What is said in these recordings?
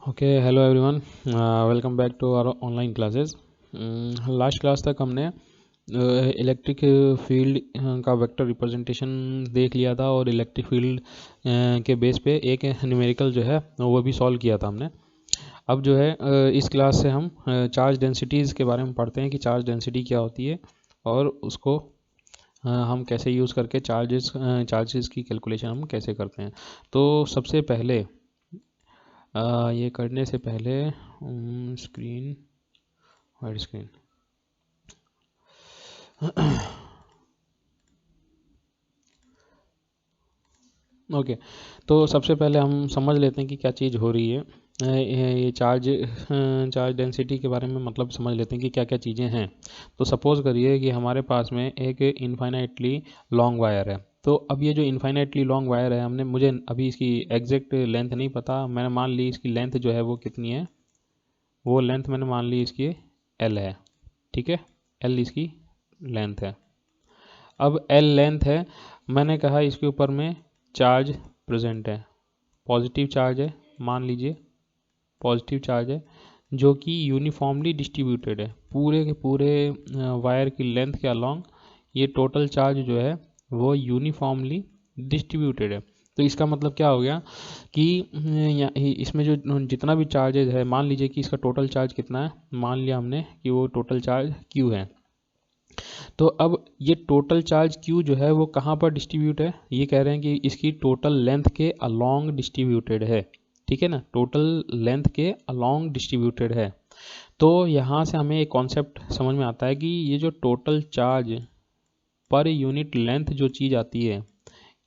Okay, hello everyone, welcome back to our online classes. Last class तक हमने electric field का vector representation देख लिया था और इलेक्ट्रिक फील्ड के बेस पे एक न्यूमेरिकल जो है वो भी सॉल्व किया था हमने। अब जो है इस क्लास से हम चार्ज डेंसिटीज़ के बारे में पढ़ते हैं कि चार्ज डेंसिटी क्या होती है और उसको हम कैसे यूज़ करके चार्जेस की कैलकुलेशन हम कैसे करते हैं। तो सबसे पहले ये करने से पहले स्क्रीन वाइड स्क्रीन ओके। तो सबसे पहले हम समझ लेते हैं कि क्या चीज़ हो रही है। ये चार्ज डेंसिटी के बारे में मतलब समझ लेते हैं कि क्या क्या चीज़ें हैं। तो सपोज़ करिए कि हमारे पास में एक इनफाइनाइटली लॉन्ग वायर है। तो अब ये जो इनफाइनाइटली लॉन्ग वायर है, मुझे अभी इसकी एग्जैक्ट लेंथ नहीं पता, मैंने मान ली इसकी लेंथ जो है वो कितनी है, वो लेंथ मैंने मान ली इसकी L है। ठीक है, L इसकी लेंथ है। अब L लेंथ है, मैंने कहा इसके ऊपर में चार्ज प्रेजेंट है, पॉजिटिव चार्ज है, मान लीजिए पॉजिटिव चार्ज है जो कि यूनिफॉर्मली डिस्ट्रीब्यूटेड है पूरे के पूरे वायर की लेंथ के अलॉन्ग। ये टोटल चार्ज जो है वो यूनिफॉर्मली डिस्ट्रीब्यूटेड है। तो इसका मतलब क्या हो गया कि इसमें जो जितना भी चार्जेज है, मान लीजिए कि इसका टोटल चार्ज कितना है, मान लिया हमने कि वो टोटल चार्ज Q है। तो अब ये टोटल चार्ज Q जो है वो कहाँ पर डिस्ट्रीब्यूट है, ये कह रहे हैं कि इसकी टोटल लेंथ के अलॉन्ग डिस्ट्रीब्यूटेड है। ठीक है ना, टोटल लेंथ के अलॉन्ग डिस्ट्रीब्यूटेड है। तो यहाँ से हमें एक कॉन्सेप्ट समझ में आता है कि ये जो total charge per unit length जो चीज़ आती है,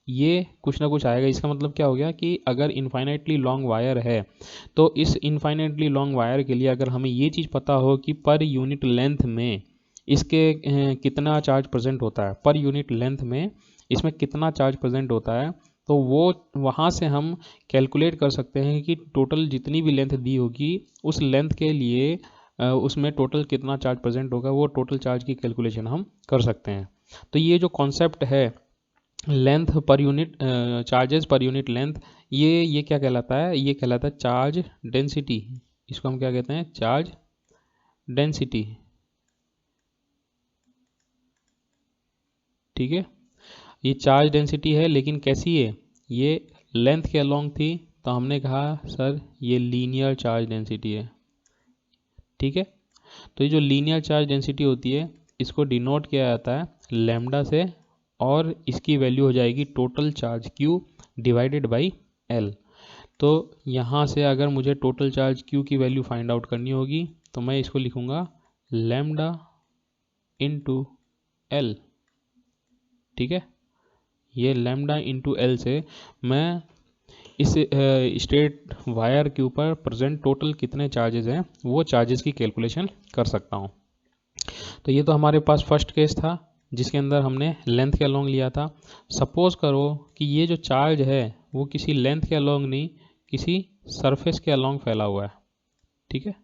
ये कुछ ना कुछ आएगा। इसका मतलब क्या हो गया कि अगर इनफाइनाइटली लॉन्ग वायर है तो इस इनफाइनाइटली लॉन्ग वायर के लिए अगर हमें ये चीज़ पता हो कि पर यूनिट लेंथ में इसके कितना चार्ज प्रेजेंट होता है, पर यूनिट लेंथ में इसमें कितना चार्ज प्रेजेंट होता है, तो वो वहाँ से हम कैलकुलेट कर सकते हैं कि टोटल जितनी भी लेंथ दी होगी उस लेंथ के लिए उसमें टोटल कितना चार्ज प्रेजेंट होगा, वो टोटल चार्ज की कैलकुलेशन हम कर सकते हैं। तो ये जो कॉन्सेप्ट है length per unit, charges per unit length, ये क्या कहलाता है, ये कहलाता है चार्ज डेंसिटी। इसको हम क्या कहते हैं, चार्ज डेंसिटी। ठीक है, ये चार्ज डेंसिटी है, लेकिन कैसी है, ये लेंथ के अलोंग थी, तो हमने कहा सर ये लीनियर चार्ज डेंसिटी है। ठीक है, तो ये जो लीनियर चार्ज डेंसिटी होती है इसको डिनोट किया जाता है लैम्डा से, और इसकी वैल्यू हो जाएगी total charge Q divided by L। तो यहाँ से अगर मुझे टोटल चार्ज Q की वैल्यू फाइंड आउट करनी होगी तो मैं इसको लिखूँगा लैम्डा इंटू L। ठीक है, ये लैम्डा इंटू L से मैं इस स्ट्रेट वायर के ऊपर प्रेजेंट टोटल कितने चार्जेस हैं वो चार्जेस की कैलकुलेशन कर सकता हूँ। तो ये तो हमारे पास फर्स्ट केस था जिसके अंदर हमने लेंथ के अलोंग लिया था। सपोज करो कि ये जो चार्ज है वो किसी लेंथ के अलोंग नहीं, किसी सरफेस के अलोंग फैला हुआ है। ठीक है,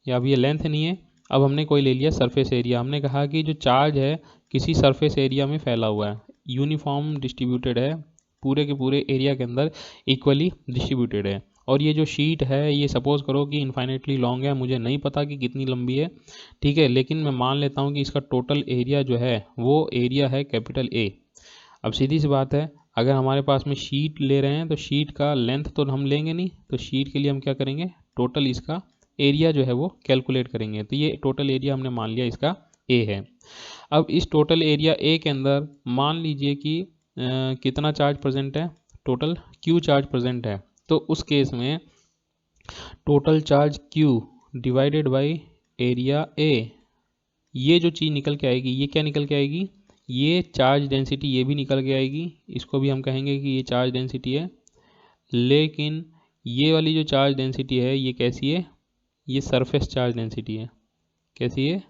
या अब ये लेंथ नहीं है, अब हमने कोई ले लिया सरफेस एरिया। हमने कहा कि जो चार्ज है किसी सरफेस एरिया में फैला हुआ है, यूनिफॉर्म डिस्ट्रीब्यूटेड है, पूरे के पूरे एरिया के अंदर इक्वली डिस्ट्रीब्यूटेड है। और ये जो शीट है ये सपोज करो कि इन्फाइनेटली लॉन्ग है, मुझे नहीं पता कि कितनी लंबी है। ठीक है, लेकिन मैं मान लेता हूँ कि इसका टोटल एरिया जो है वो एरिया है कैपिटल A। अब सीधी सी बात है, अगर हमारे पास में शीट ले रहे हैं तो शीट का लेंथ तो हम लेंगे नहीं, तो शीट के लिए हम क्या करेंगे, टोटल इसका एरिया जो है वो कैलकुलेट करेंगे। तो ये टोटल एरिया हमने मान लिया इसका A है। अब इस टोटल एरिया A के अंदर मान लीजिए कि कितना चार्ज प्रेजेंट है, टोटल Q चार्ज प्रेजेंट है। तो उस केस में total charge Q divided by area A, ये जो चीज़ निकल के आएगी, ये क्या निकल के आएगी, ये चार्ज डेंसिटी ये भी निकल के आएगी। इसको भी हम कहेंगे कि ये चार्ज डेंसिटी है। लेकिन ये वाली जो चार्ज डेंसिटी है ये कैसी है, ये सरफेस चार्ज डेंसिटी है। कैसी है,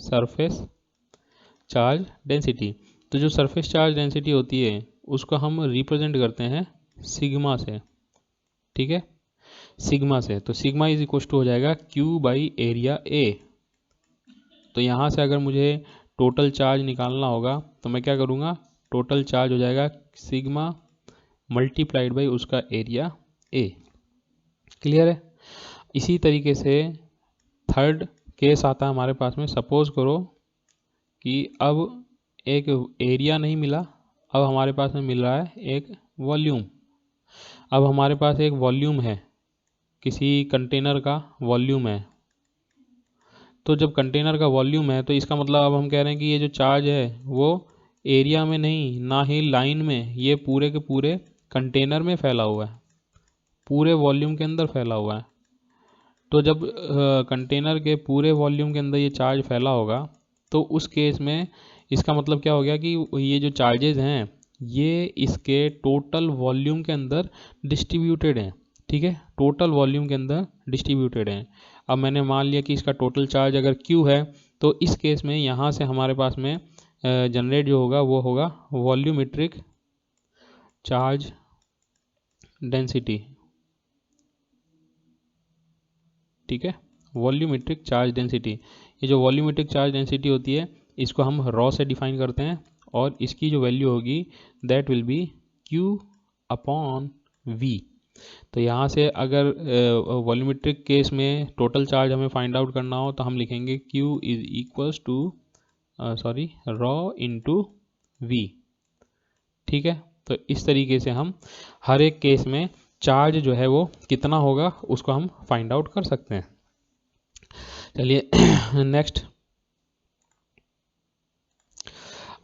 सरफेस चार्ज डेंसिटी। तो जो सरफेस चार्ज डेंसिटी होती है उसको हम रिप्रेजेंट करते हैं सिग्मा से। ठीक है, सिग्मा से। तो सिग्मा इज इक्वल टू हो जाएगा Q बाई एरिया A। तो यहाँ से अगर मुझे टोटल चार्ज निकालना होगा तो मैं क्या करूँगा, टोटल चार्ज हो जाएगा सिग्मा मल्टीप्लाइड बाई उसका एरिया A। क्लियर है। इसी तरीके से थर्ड केस आता है हमारे पास में। सपोज करो कि अब एक एरिया नहीं मिला, अब हमारे पास में मिल रहा है एक वॉल्यूम। अब हमारे पास एक वॉल्यूम है, किसी कंटेनर का वॉल्यूम है। तो जब कंटेनर का वॉल्यूम है तो इसका मतलब अब हम कह रहे हैं कि ये जो चार्ज है वो एरिया में नहीं, ना ही लाइन में, ये पूरे के पूरे कंटेनर में फैला हुआ है, पूरे वॉल्यूम के अंदर फैला हुआ है। तो जब कंटेनर के पूरे वॉल्यूम के अंदर ये चार्ज फैला होगा तो उस केस में इसका मतलब क्या हो गया कि ये जो चार्जेस हैं ये इसके टोटल वॉल्यूम के अंदर डिस्ट्रीब्यूटेड हैं। ठीक है, टोटल वॉल्यूम के अंदर डिस्ट्रीब्यूटेड हैं। अब मैंने मान लिया कि इसका टोटल चार्ज अगर Q है तो इस केस में यहाँ से हमारे पास में जनरेट जो होगा वो होगा वॉल्यूमेट्रिक चार्ज डेंसिटी। ठीक है, वॉल्यूमेट्रिक चार्ज डेंसिटी। ये जो वॉल्यूमेट्रिक चार्ज डेंसिटी होती है इसको हम रॉ से डिफाइन करते हैं और इसकी जो वैल्यू होगी that will be Q upon V। तो यहाँ से अगर वॉल्यूमेट्रिक केस में टोटल चार्ज हमें फाइंड आउट करना हो तो हम लिखेंगे Q is equals to rho into V। ठीक है, तो इस तरीके से हम हर एक केस में चार्ज जो है वो कितना होगा उसको हम फाइंड आउट कर सकते हैं। चलिए नेक्स्ट,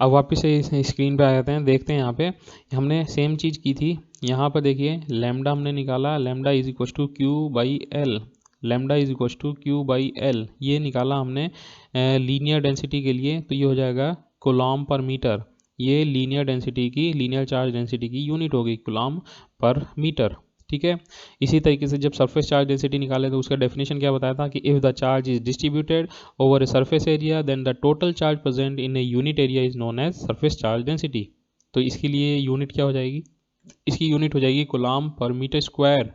अब वापस से इस स्क्रीन पे आ जाते हैं। देखते हैं यहाँ पे हमने सेम चीज़ की थी। यहाँ पर देखिए लैम्डा हमने निकाला, lambda is equal to Q by L, lambda is equal to Q by L, ये निकाला हमने लीनियर डेंसिटी के लिए। तो ये हो जाएगा कूलॉम पर मीटर। ये लीनियर डेंसिटी की, लीनियर चार्ज डेंसिटी की यूनिट होगी कूलॉम पर मीटर। ठीक है, इसी तरीके से जब सरफेस चार्ज डेंसिटी निकाले तो उसका डेफिनेशन क्या बताया था कि if the charge is distributed over a surface area then the total charge present in a unit area is known as surface charge density. तो इसके लिए यूनिट क्या हो जाएगी, इसकी यूनिट हो जाएगी कूलॉम पर मीटर स्क्वायर।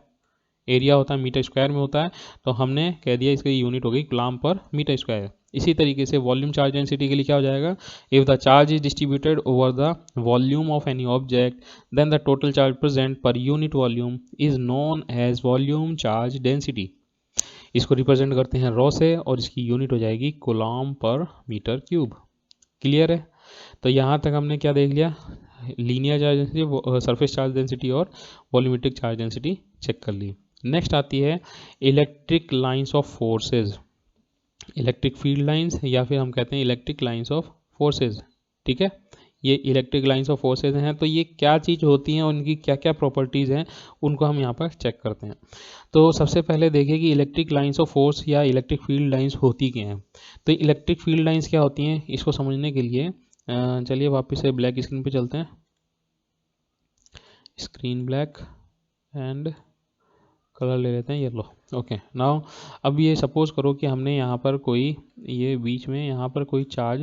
एरिया होता है मीटर स्क्वायर में होता है, तो हमने कह दिया इसकी यूनिट हो गई कूलॉम पर मीटर स्क्वायर। इसी तरीके से वॉल्यूम चार्ज डेंसिटी के लिए क्या हो जाएगा, if the charge is distributed over the volume of any object then the total charge present per unit volume is known as volume charge density. इसको रिप्रेजेंट करते हैं रॉ से और इसकी यूनिट हो जाएगी कूलॉम पर मीटर क्यूब। क्लियर है। तो यहाँ तक हमने क्या देख लिया, linear charge density, surface charge density और वॉल्यूमेट्रिक चार्ज डेंसिटी चेक कर ली। नेक्स्ट आती है electric lines of forces, electric field lines या फिर हम कहते हैं इलेक्ट्रिक लाइंस ऑफ फोर्सेज। ठीक है, ये इलेक्ट्रिक लाइंस ऑफ फोर्सेज हैं। तो ये क्या चीज़ होती हैं और उनकी क्या क्या प्रॉपर्टीज़ हैं उनको हम यहाँ पर चेक करते हैं। तो सबसे पहले देखिए कि इलेक्ट्रिक लाइंस ऑफ फोर्स या इलेक्ट्रिक फील्ड लाइंस होती क्या हैं। तो इलेक्ट्रिक फील्ड लाइंस क्या होती हैं इसको समझने के लिए चलिए वापस से ब्लैक स्क्रीन पे चलते हैं। स्क्रीन ब्लैक एंड कलर ले लेते हैं येलो। ओके नाउ, अब ये सपोज करो कि हमने यहाँ पर कोई, ये बीच में यहाँ पर कोई चार्ज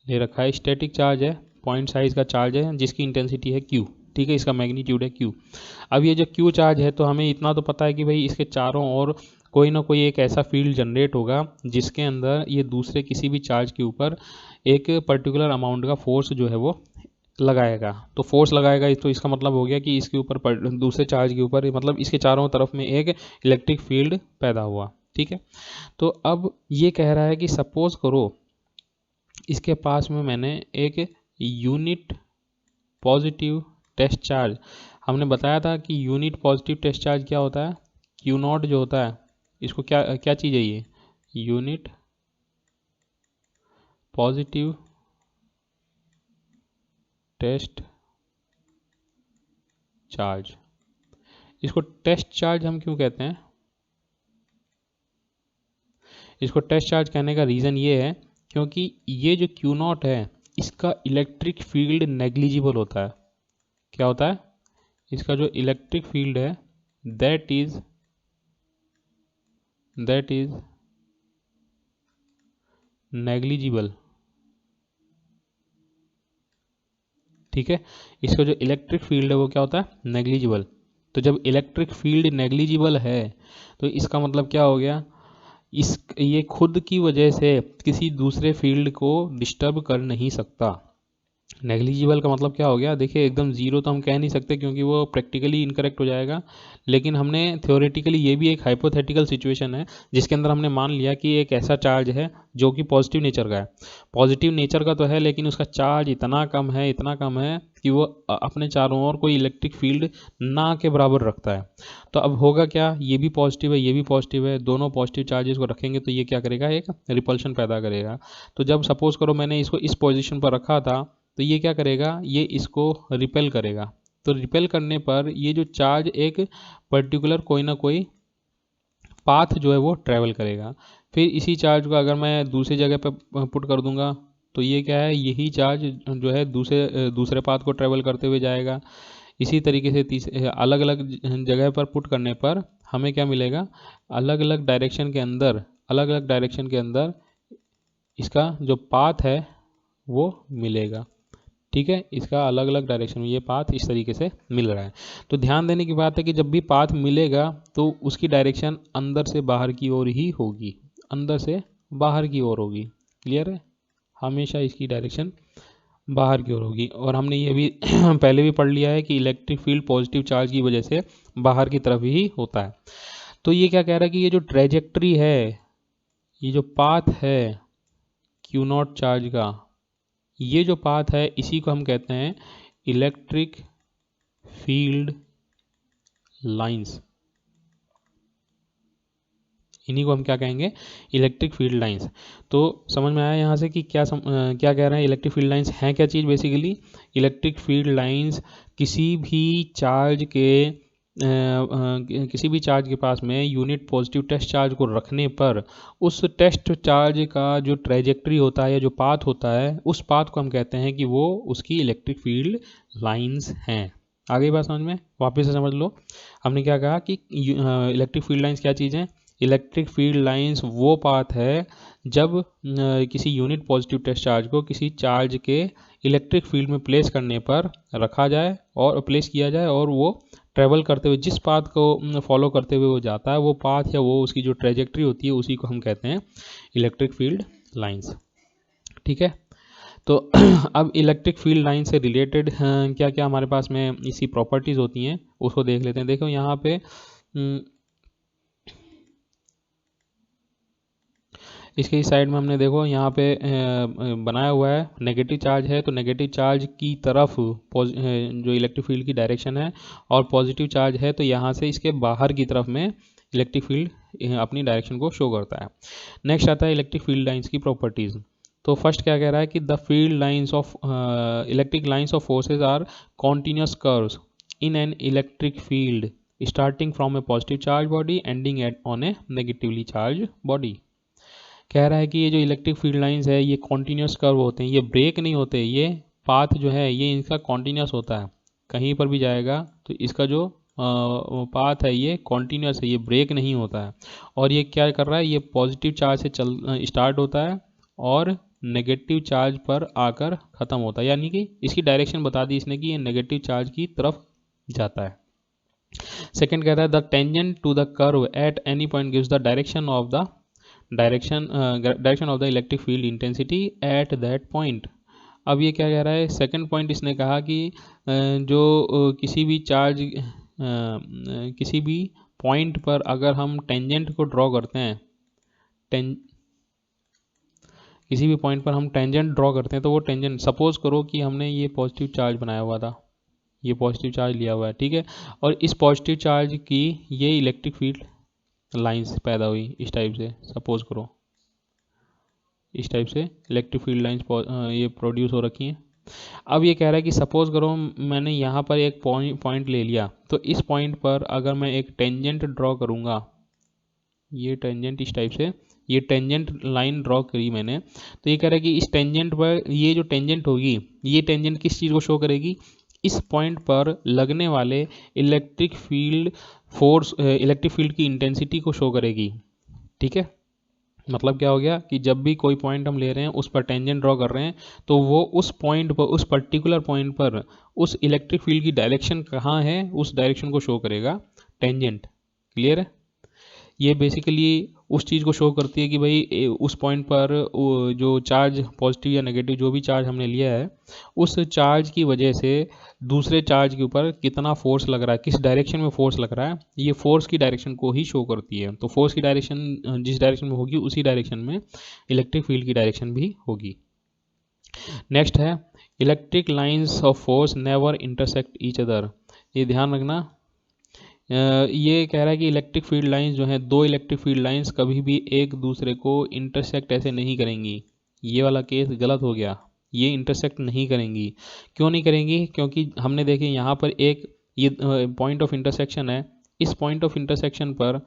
ले रखा है, स्टैटिक चार्ज है, पॉइंट साइज का चार्ज है जिसकी इंटेंसिटी है Q। ठीक है, इसका मैग्नीट्यूड है Q। अब ये जो Q चार्ज है तो हमें इतना तो पता है कि भाई इसके चारों ओर कोई ना कोई एक ऐसा फील्ड जनरेट होगा जिसके अंदर ये दूसरे किसी भी चार्ज के ऊपर एक पर्टिकुलर अमाउंट का फोर्स जो है वो लगाएगा। तो फोर्स लगाएगा तो इसका मतलब हो गया कि इसके ऊपर दूसरे चार्ज के ऊपर, मतलब इसके चारों तरफ में एक इलेक्ट्रिक फील्ड पैदा हुआ। ठीक है, तो अब ये कह रहा है कि सपोज करो इसके पास में मैंने एक यूनिट पॉजिटिव टेस्ट चार्ज, हमने बताया था कि यूनिट पॉजिटिव टेस्ट चार्ज क्या होता है, Q नॉट जो होता है, इसको क्या क्या चीज़ है ये, यूनिट पॉजिटिव टेस्ट चार्ज। इसको टेस्ट चार्ज हम क्यों कहते हैं, इसको टेस्ट चार्ज कहने का रीज़न ये है क्योंकि ये जो Q नॉट है इसका इलेक्ट्रिक फील्ड नेग्लिजिबल होता है। क्या होता है, इसका जो इलेक्ट्रिक फील्ड है दैट इज नेग्लिजिबल। ठीक है, इसका जो इलेक्ट्रिक फील्ड है वो क्या होता है, नेग्लिजिबल। तो जब इलेक्ट्रिक फील्ड नेग्लिजिबल है तो इसका मतलब क्या हो गया, ये खुद की वजह से किसी दूसरे फील्ड को डिस्टर्ब कर नहीं सकता। नेग्लिजिबल का मतलब क्या हो गया, देखिए एकदम ज़ीरो तो हम कह नहीं सकते क्योंकि वो प्रैक्टिकली इनकरेक्ट हो जाएगा, लेकिन हमने थ्योरेटिकली ये भी एक हाइपोथेटिकल सिचुएशन है जिसके अंदर हमने मान लिया कि एक ऐसा चार्ज है जो कि पॉजिटिव नेचर का है। पॉजिटिव नेचर का तो है लेकिन उसका चार्ज इतना कम है, इतना कम है कि वो अपने चारों ओर कोई इलेक्ट्रिक फील्ड ना के बराबर रखता है। तो अब होगा क्या, ये भी पॉजिटिव है, ये भी पॉजिटिव है, दोनों पॉजिटिव चार्जेस को रखेंगे तो ये क्या करेगा, एक रिपल्शन पैदा करेगा। तो जब सपोज करो मैंने इसको इस पोजिशन पर रखा था तो ये क्या करेगा, ये इसको रिपेल करेगा। तो रिपेल करने पर ये जो चार्ज एक पर्टिकुलर कोई ना कोई पाथ जो है वो ट्रैवल करेगा। फिर इसी चार्ज को अगर मैं दूसरी जगह पे पुट कर दूंगा तो ये क्या है, यही चार्ज जो है दूसरे पाथ को ट्रैवल करते हुए जाएगा। इसी तरीके से अलग अलग जगह पर पुट करने पर हमें क्या मिलेगा, अलग अलग डायरेक्शन के अंदर इसका जो पाथ है वो मिलेगा। ठीक है, इसका अलग अलग डायरेक्शन में ये पाथ इस तरीके से मिल रहा है। तो ध्यान देने की बात है कि जब भी पाथ मिलेगा तो उसकी डायरेक्शन अंदर से बाहर की ओर ही होगी, अंदर से बाहर की ओर होगी। क्लियर है, हमेशा इसकी डायरेक्शन बाहर की ओर होगी। और हमने ये भी पहले भी पढ़ लिया है कि इलेक्ट्रिक फील्ड पॉजिटिव चार्ज की वजह से बाहर की तरफ ही होता है। तो ये क्या कह रहा है कि ये जो ट्रेजेक्ट्री है, ये जो पाथ है क्यू नॉट चार्ज का, ये जो पाथ है इसी को हम कहते हैं इलेक्ट्रिक फील्ड लाइंस। इन्हीं को हम क्या कहेंगे, इलेक्ट्रिक फील्ड लाइंस। तो समझ में आया यहाँ से कि क्या कह रहे हैं, इलेक्ट्रिक फील्ड लाइंस हैं क्या चीज़। बेसिकली इलेक्ट्रिक फील्ड लाइंस किसी भी चार्ज के पास में यूनिट पॉजिटिव टेस्ट चार्ज को रखने पर उस टेस्ट चार्ज का जो ट्रेजेक्ट्री होता है या जो पाथ होता है, उस पाथ को हम कहते हैं कि वो उसकी इलेक्ट्रिक फील्ड लाइंस हैं। आगे बात समझ में, वापस से समझ लो। हमने क्या कहा कि इलेक्ट्रिक फील्ड लाइंस क्या चीज़ है। इलेक्ट्रिक फील्ड लाइंस वो पाथ है जब किसी यूनिट पॉजिटिव टेस्ट चार्ज को किसी चार्ज के इलेक्ट्रिक फील्ड में प्लेस करने पर रखा जाए और प्लेस किया जाए और वो ट्रेवल करते हुए जिस पाथ को फॉलो करते हुए वो जाता है, वो पाथ या वो उसकी जो ट्रेजेक्ट्री होती है उसी को हम कहते हैं इलेक्ट्रिक फील्ड लाइंस। ठीक है, तो अब इलेक्ट्रिक फील्ड लाइन से रिलेटेड क्या क्या हमारे पास में इसी प्रॉपर्टीज़ होती हैं उसको देख लेते हैं। देखो यहाँ पे इसके इस साइड में हमने देखो यहाँ पे बनाया हुआ है, नेगेटिव चार्ज है तो नेगेटिव चार्ज की तरफ जो इलेक्ट्रिक फील्ड की डायरेक्शन है, और पॉजिटिव चार्ज है तो यहाँ से इसके बाहर की तरफ में इलेक्ट्रिक फील्ड अपनी डायरेक्शन को शो करता है। नेक्स्ट आता है इलेक्ट्रिक फील्ड लाइंस की प्रॉपर्टीज़। तो फर्स्ट क्या कह रहा है कि the field lines of electric lines of forces are continuous curves in an electric field starting from a positive charge body ending at on a negatively charge body. कह रहा है कि ये जो इलेक्ट्रिक फील्ड लाइंस है ये continuous curve होते हैं, ये ब्रेक नहीं होते, ये पाथ जो है ये इनका कॉन्टिन्यूस होता है, कहीं पर भी जाएगा तो इसका जो पाथ है ये कॉन्टिन्यूस है, ये ब्रेक नहीं होता है। और ये क्या कर रहा है, ये पॉजिटिव चार्ज से स्टार्ट होता है और नेगेटिव चार्ज पर आकर ख़त्म होता है, यानी कि इसकी डायरेक्शन बता दी इसने कि ये नेगेटिव चार्ज की तरफ जाता है। सेकेंड कहता है the tangent to the curve at any point gives the direction of the electric field intensity at that point. अब ये क्या कह रहा है, सेकंड पॉइंट इसने कहा कि किसी भी पॉइंट पर अगर हम टेंजेंट को ड्रॉ करते हैं, किसी भी पॉइंट पर हम टेंजेंट ड्रॉ करते हैं तो वो टेंजेंट, सपोज करो कि हमने ये पॉजिटिव चार्ज बनाया हुआ था, ये पॉजिटिव चार्ज लिया हुआ है, ठीक है, और इस पॉजिटिव चार्ज की ये इलेक्ट्रिक फील्ड लाइंस पैदा हुई इस टाइप से, सपोज करो इस टाइप से इलेक्ट्रिक फील्ड लाइंस ये प्रोड्यूस हो रखी हैं। अब ये कह रहा है कि सपोज करो मैंने यहाँ पर एक पॉइंट ले लिया, तो इस पॉइंट पर अगर मैं एक टेंजेंट ड्रॉ करूँगा, ये टेंजेंट इस टाइप से, ये टेंजेंट लाइन ड्रॉ करी मैंने, तो ये कह रहा है कि इस टेंजेंट पर ये जो टेंजेंट होगी, ये टेंजेंट किस चीज़ को शो करेगी, इस पॉइंट पर लगने वाले इलेक्ट्रिक फील्ड की इंटेंसिटी को शो करेगी। ठीक है, मतलब क्या हो गया कि जब भी कोई पॉइंट हम ले रहे हैं उस पर टेंजेंट ड्रॉ कर रहे हैं तो वो उस पॉइंट पर, उस पर्टिकुलर पॉइंट पर उस इलेक्ट्रिक फील्ड की डायरेक्शन कहाँ है, उस डायरेक्शन को शो करेगा टेंजेंट। क्लियर है, ये बेसिकली उस चीज़ को शो करती है कि भाई उस पॉइंट पर जो चार्ज पॉजिटिव या नेगेटिव जो भी चार्ज हमने लिया है उस चार्ज की वजह से दूसरे चार्ज के ऊपर कितना फोर्स लग रहा है, किस डायरेक्शन में फोर्स लग रहा है, ये फोर्स की डायरेक्शन को ही शो करती है। तो फोर्स की डायरेक्शन जिस डायरेक्शन में होगी उसी डायरेक्शन में इलेक्ट्रिक फील्ड की डायरेक्शन भी होगी। नेक्स्ट है electric lines of force never intersect each other. ये ध्यान रखना, ये कह रहा है कि इलेक्ट्रिक फील्ड लाइंस जो हैं, दो इलेक्ट्रिक फील्ड लाइंस कभी भी एक दूसरे को इंटरसेक्ट ऐसे नहीं करेंगी। ये वाला केस गलत हो गया, ये इंटरसेक्ट नहीं करेंगी। क्यों नहीं करेंगी? क्योंकि हमने देखे यहाँ पर एक ये पॉइंट ऑफ इंटरसेक्शन है, इस पॉइंट ऑफ इंटरसेक्शन पर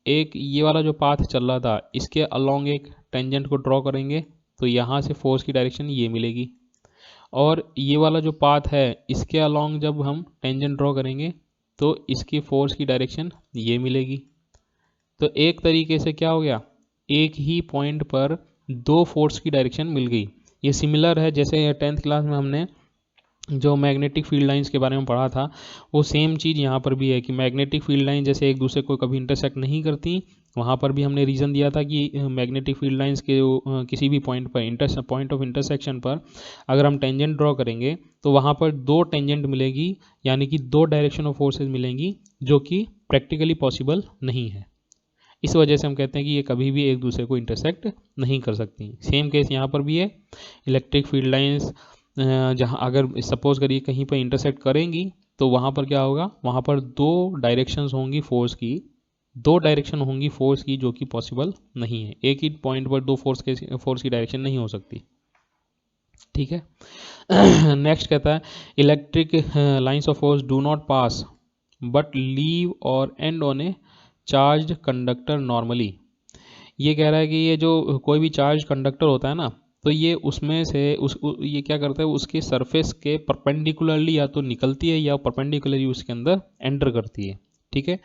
एक ये वाला जो पाथ चल रहा था इसके अलोंग एक टेंजेंट को ड्रॉ करेंगे तो यहाँ से फोर्स की डायरेक्शन ये मिलेगी, और ये वाला जो पाथ है इसके अलोंग जब हम टेंजेंट ड्रॉ करेंगे तो इसकी फोर्स की डायरेक्शन ये मिलेगी। तो एक तरीके से क्या हो गया, एक ही पॉइंट पर दो फोर्स की डायरेक्शन मिल गई। ये सिमिलर है जैसे 10th क्लास में हमने जो मैग्नेटिक फील्ड लाइंस के बारे में पढ़ा था, वो सेम चीज़ यहाँ पर भी है कि मैग्नेटिक फील्ड लाइन जैसे एक दूसरे को कभी इंटरसेक्ट नहीं करती, वहाँ पर भी हमने रीज़न दिया था कि मैग्नेटिक फील्ड लाइंस के किसी भी पॉइंट पर पॉइंट ऑफ इंटरसेक्शन पर अगर हम टेंजेंट ड्रॉ करेंगे तो वहाँ पर दो टेंजेंट मिलेगी, यानी कि दो डायरेक्शन ऑफ फोर्सेज मिलेंगी, जो कि प्रैक्टिकली पॉसिबल नहीं है। इस वजह से हम कहते हैं कि ये कभी भी एक दूसरे को इंटरसेक्ट नहीं कर सकती। सेम केस यहाँ पर भी है, इलेक्ट्रिक फील्ड लाइंस जहाँ अगर सपोज करिए कहीं पर इंटरसेक्ट करेंगी तो वहाँ पर क्या होगा, वहाँ पर दो डायरेक्शंस होंगी फोर्स की, दो डायरेक्शन होंगी फोर्स की, जो कि पॉसिबल नहीं है। एक ही पॉइंट पर दो फोर्स की डायरेक्शन नहीं हो सकती। ठीक है। नेक्स्ट कहता है electric lines of force do not pass but leave or end on a charge conductor normally. ये कह रहा है कि ये जो कोई भी चार्ज कंडक्टर होता है ना, तो ये उसमें से ये क्या करता है, उसके सरफेस के परपेंडिकुलरली या तो निकलती है या परपेंडिकुलरली उसके अंदर एंटर करती है। ठीक है,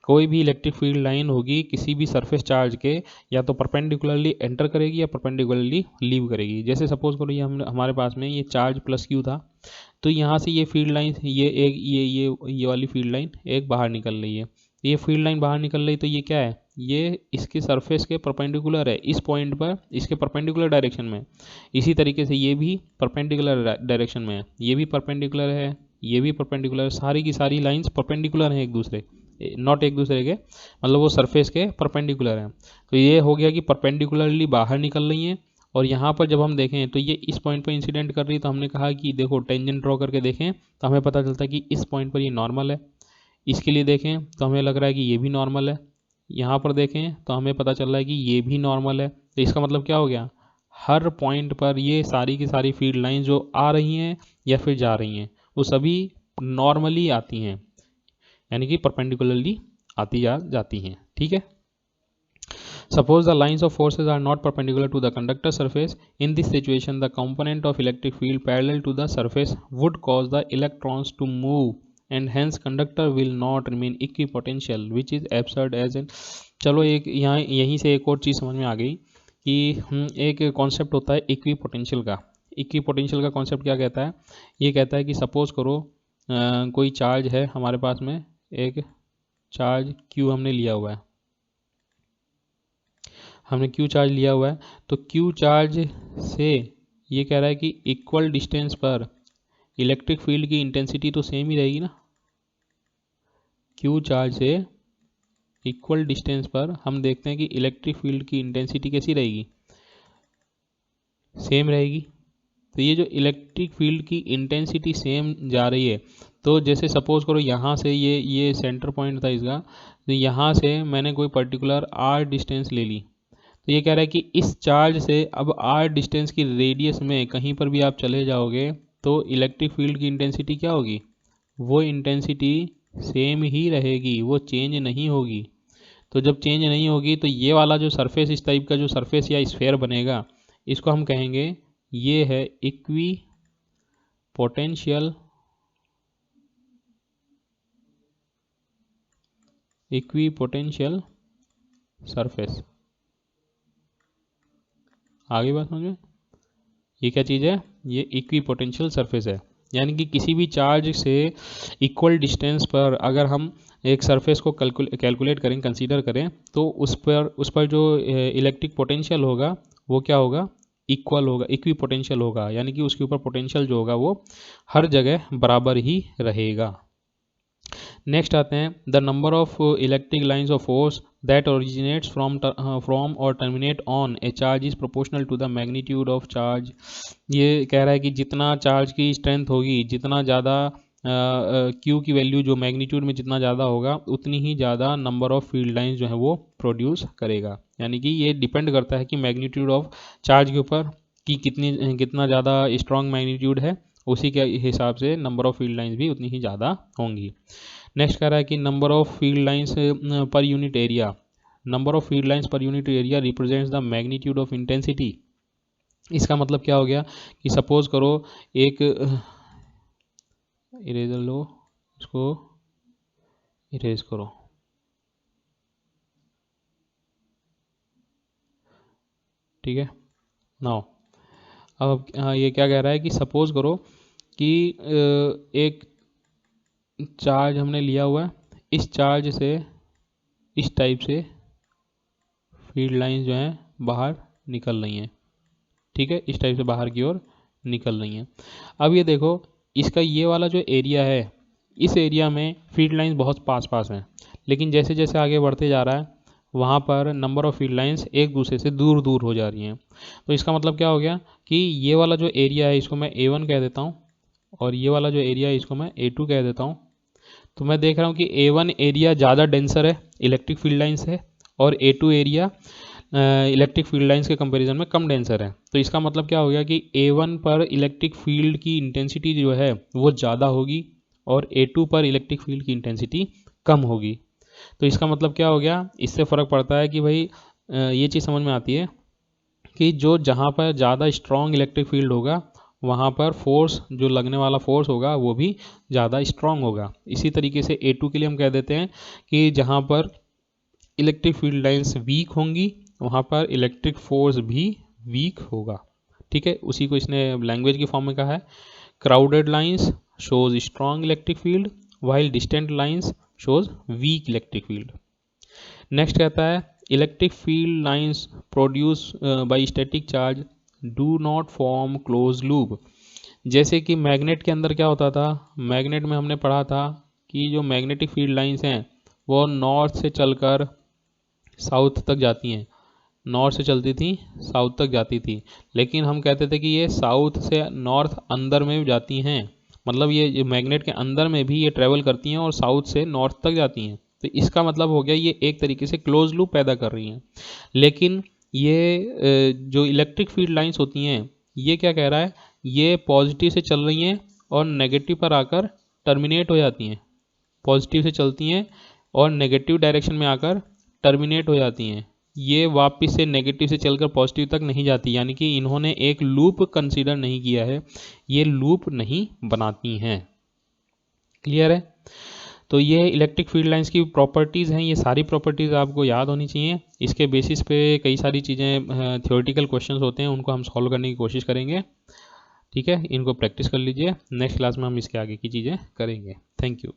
कोई भी इलेक्ट्रिक फील्ड लाइन होगी किसी भी सरफेस चार्ज के या तो परपेंडिकुलरली एंटर करेगी या परपेंडिकुलरली लीव करेगी। जैसे सपोज करो ये हमारे पास में ये चार्ज प्लस क्यू था, तो यहाँ से ये फील्ड लाइन ये वाली फील्ड लाइन एक बाहर निकल रही है। ये फील्ड लाइन बाहर निकल रही तो ये क्या है, ये इसके सरफेस के परपेंडिकुलर है, इस पॉइंट पर इसके परपेंडिकुलर डायरेक्शन में। इसी तरीके से ये भी परपेंडिकुलर डायरेक्शन में है, ये भी परपेंडिकुलर है, ये भी परपेंडिकुलर, सारी की सारी लाइंस परपेंडिकुलर हैं एक दूसरे, नॉट एक दूसरे के, मतलब वो सरफेस के परपेंडिकुलर हैं। तो ये हो गया कि परपेंडिकुलरली बाहर निकल रही हैं। और यहाँ पर जब हम देखें तो ये इस पॉइंट पर इंसिडेंट कर रही है, तो हमने कहा कि देखो टेंजेंट ड्रॉ करके देखें तो हमें पता चलता है कि इस पॉइंट पर ये नॉर्मल है, इसके लिए देखें तो हमें लग रहा है कि ये भी नॉर्मल है, यहाँ पर देखें तो हमें पता चल रहा है कि ये भी नॉर्मल है। तो इसका मतलब क्या हो गया, हर पॉइंट पर ये सारी की सारी फील्ड लाइन जो आ रही हैं या फिर जा रही हैं वो सभी नॉर्मली आती हैं, यानी कि परपेंडिकुलरली आती जाती हैं। ठीक है, suppose the lines of forces are not perpendicular to the conductor surface. In this situation the component of electric field parallel to the surface would cause the electrons to move and hence conductor will not remain equipotential which is absurd as in। चलो एक यहाँ यहीं से एक और चीज़ समझ में आ गई कि एक कॉन्सेप्ट होता है इक्विपोटेंशियल का। इक्विपोटेंशियल का कॉन्सेप्ट क्या कहता है, ये कहता है कि सपोज करो कोई चार्ज है हमारे पास में, एक चार्ज Q हमने लिया हुआ है, हमने Q चार्ज लिया हुआ है, तो Q चार्ज से ये कह रहा है कि इक्वल डिस्टेंस पर इलेक्ट्रिक फील्ड की इंटेंसिटी तो सेम ही रहेगी ना। Q चार्ज से इक्वल डिस्टेंस पर हम देखते हैं कि इलेक्ट्रिक फील्ड की इंटेंसिटी कैसी रहेगी, सेम रहेगी। तो ये जो इलेक्ट्रिक फील्ड की इंटेंसिटी सेम जा रही है, तो जैसे सपोज करो यहाँ से ये सेंटर पॉइंट था इसका, तो यहाँ से मैंने कोई पर्टिकुलर r डिस्टेंस ले ली, तो ये कह रहा है कि इस चार्ज से अब r डिस्टेंस की रेडियस में कहीं पर भी आप चले जाओगे तो इलेक्ट्रिक फील्ड की इंटेंसिटी क्या होगी, वो इंटेंसिटी सेम ही रहेगी, वो चेंज नहीं होगी। तो जब चेंज नहीं होगी तो ये वाला जो सरफेस, इस टाइप का जो सरफेस या स्फेयर बनेगा, इसको हम कहेंगे ये है इक्वी पोटेंशियल सरफेस। आगे बात समझ में, ये क्या चीज़ है, ये इक्वी पोटेंशियल सरफेस है। यानी कि किसी भी चार्ज से इक्वल डिस्टेंस पर अगर हम एक सरफेस को कैलकुलेट करें, कंसीडर करें, तो उस पर जो इलेक्ट्रिक पोटेंशियल होगा वो क्या होगा, इक्वल होगा, इक्वी पोटेंशियल होगा, यानी कि उसके ऊपर पोटेंशियल जो होगा वो हर जगह बराबर ही रहेगा। नेक्स्ट आते हैं, the number of electric lines of force that originates from or terminate on a charge is proportional to the magnitude of charge. ये कह रहा है कि जितना चार्ज की स्ट्रेंथ होगी, जितना ज़्यादा क्यू की वैल्यू जो मैग्नीट्यूड में जितना ज़्यादा होगा, उतनी ही ज़्यादा नंबर ऑफ फील्ड लाइंस जो है वो प्रोड्यूस करेगा। यानी कि ये डिपेंड करता है कि मैग्नीट्यूड ऑफ चार्ज के ऊपर कि कितना ज़्यादा स्ट्रॉन्ग मैग्नीट्यूड है, उसी के हिसाब से नंबर ऑफ फील्ड लाइंस भी उतनी ही ज़्यादा होंगी। नेक्स्ट कह रहा है कि number of field lines per unit area, number of field lines per unit area represents the magnitude of intensity. इसका मतलब क्या हो गया कि सपोज करो एक इरेजर लो, इसको इरेज करो, ठीक है। नाउ अब ये क्या कह रहा है कि सपोज करो कि एक चार्ज हमने लिया हुआ है, इस चार्ज से इस टाइप से फील्ड लाइंस जो हैं बाहर निकल रही हैं, ठीक है, इस टाइप से बाहर की ओर निकल रही हैं। अब ये देखो, इसका ये वाला जो एरिया है, इस एरिया में फील्ड लाइंस बहुत पास पास हैं, लेकिन जैसे जैसे आगे बढ़ते जा रहा है वहाँ पर नंबर ऑफ फील्ड लाइंस एक दूसरे से दूर दूर हो जा रही हैं। तो इसका मतलब क्या हो गया कि ये वाला जो एरिया है इसको मैं A1 कह देता हूँ, और ये वाला जो एरिया है इसको मैं A2 कह देता हूँ। तो मैं देख रहा हूँ कि A1 एरिया ज़्यादा डेंसर है इलेक्ट्रिक फील्ड लाइन से, और A2 area electric field lines के कंपैरिजन में कम डेंसर है। तो इसका मतलब क्या हो गया कि A1 पर इलेक्ट्रिक फील्ड की इंटेंसिटी जो है वो ज़्यादा होगी, और A2 पर इलेक्ट्रिक फील्ड की इंटेंसिटी कम होगी। तो इसका मतलब क्या हो गया, इससे फ़र्क पड़ता है कि भाई ये चीज़ समझ में आती है कि जो जहाँ पर ज़्यादा स्ट्रॉन्ग इलेक्ट्रिक फील्ड होगा वहाँ पर फोर्स, जो लगने वाला फोर्स होगा वो भी ज़्यादा स्ट्रॉन्ग होगा। इसी तरीके से A2 के लिए हम कह देते हैं कि जहाँ पर इलेक्ट्रिक फील्ड लाइंस वीक होंगी वहाँ पर इलेक्ट्रिक फोर्स भी वीक होगा, ठीक है। उसी को इसने लैंग्वेज की फॉर्म में कहा है, crowded lines shows strong electric field while distant lines shows weak electric field. Next कहता है, electric field lines produce by static charge do not form close loop. जैसे कि मैग्नेट के अंदर क्या होता था, मैग्नेट में हमने पढ़ा था कि जो मैग्नेटिक फील्ड लाइंस हैं वो नॉर्थ से चलकर साउथ तक जाती हैं, नॉर्थ से चलती थी साउथ तक जाती थी, लेकिन हम कहते थे कि ये साउथ से नॉर्थ अंदर में भी जाती हैं, मतलब ये मैग्नेट के अंदर में भी ये ट्रेवल करती हैं और साउथ से नॉर्थ तक जाती हैं। तो इसका मतलब हो गया ये एक तरीके से क्लोज लूप पैदा कर रही हैं। लेकिन ये जो इलेक्ट्रिक फील्ड लाइंस होती हैं ये क्या कह रहा है, ये पॉजिटिव से चल रही हैं और नेगेटिव पर आकर टर्मिनेट हो जाती हैं, पॉजिटिव से चलती हैं और नेगेटिव डायरेक्शन में आकर टर्मिनेट हो जाती हैं, ये वापस से नेगेटिव से चलकर पॉजिटिव तक नहीं जाती, यानी कि इन्होंने एक लूप कंसीडर नहीं किया है, ये लूप नहीं बनाती हैं। क्लियर है। तो ये इलेक्ट्रिक फील्ड लाइंस की प्रॉपर्टीज़ हैं, ये सारी प्रॉपर्टीज़ आपको याद होनी चाहिए। इसके बेसिस पे कई सारी चीज़ें थ्योरेटिकल क्वेश्चंस होते हैं उनको हम सॉल्व करने की कोशिश करेंगे, ठीक है। इनको प्रैक्टिस कर लीजिए, नेक्स्ट क्लास में हम इसके आगे की चीज़ें करेंगे। Thank you.